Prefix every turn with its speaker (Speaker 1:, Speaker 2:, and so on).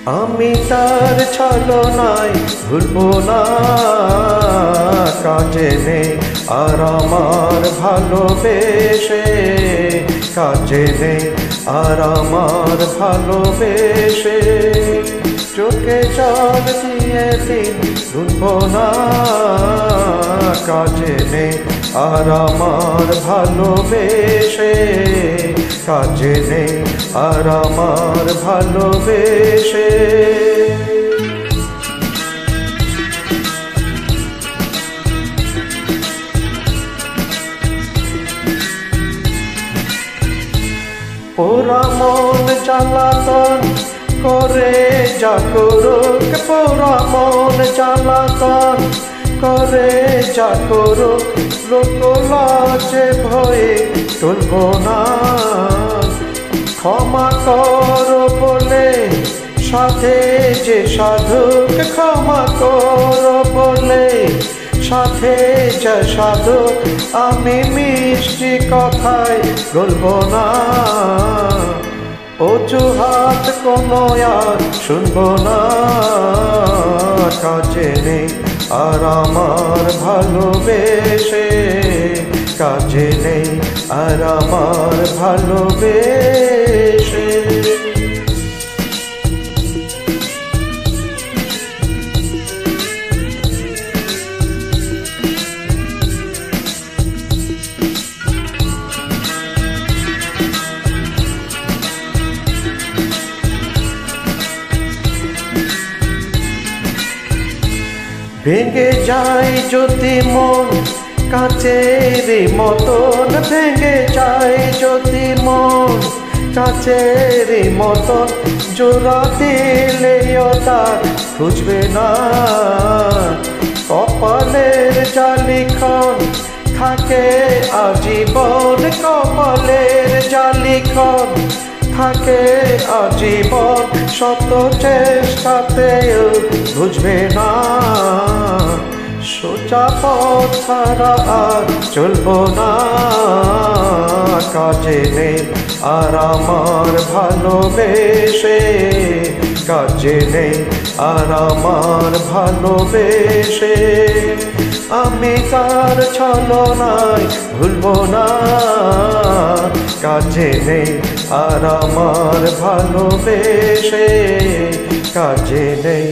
Speaker 1: আমি তার ছলনায় ভুলবো না, কাজে নেই আর আমার ভালোবেসে, কাজে নেই আর আমার ভালোবেসে। চোখে জল দিয়ে দিন ভুলবো না, কাজে নেই আর আমার ভালোবেসে, কাজে নেই আর আমার ভালোবেসে। পোড়া মন জ্বালাতন করে যা করুক, পোড়া মন জ্বালাতন করে যা করুক, লোক লাজে ভয়ে তুলব না। ক্ষমা করো বলে সাথে যে সাধুক, ক্ষমা করো বলে সাথে যে সাধুক, আমি মিষ্টি কথায় বলব না। অজুহাত কোনো আর শুনব না, কাজে নেই আর আমার ভালোবেসে, কাজে নেই আর আমার ভালোবেসে। ভেঙে যায় যদি মন কাচের মতন, ভেঙে যায় যদি মন কাচের মতন, জোড়া দিলেও তার খুঁজবে না। কপালের জালিখন থাকে আজীবন, কপালের জালিখন থাকে আজীবন, শত চেষ্টাতেও বুঝবে না। সোজা পথ ছাড়া আর চলব না, কাজে নেই আর আমার ভালোবেসে, কাজে নেই আর আমার ভালোবেসে। আমি তার ছলনায় ভুলব না, কাজে নেই আর আমার ভালোবেসে, কাজে নেই।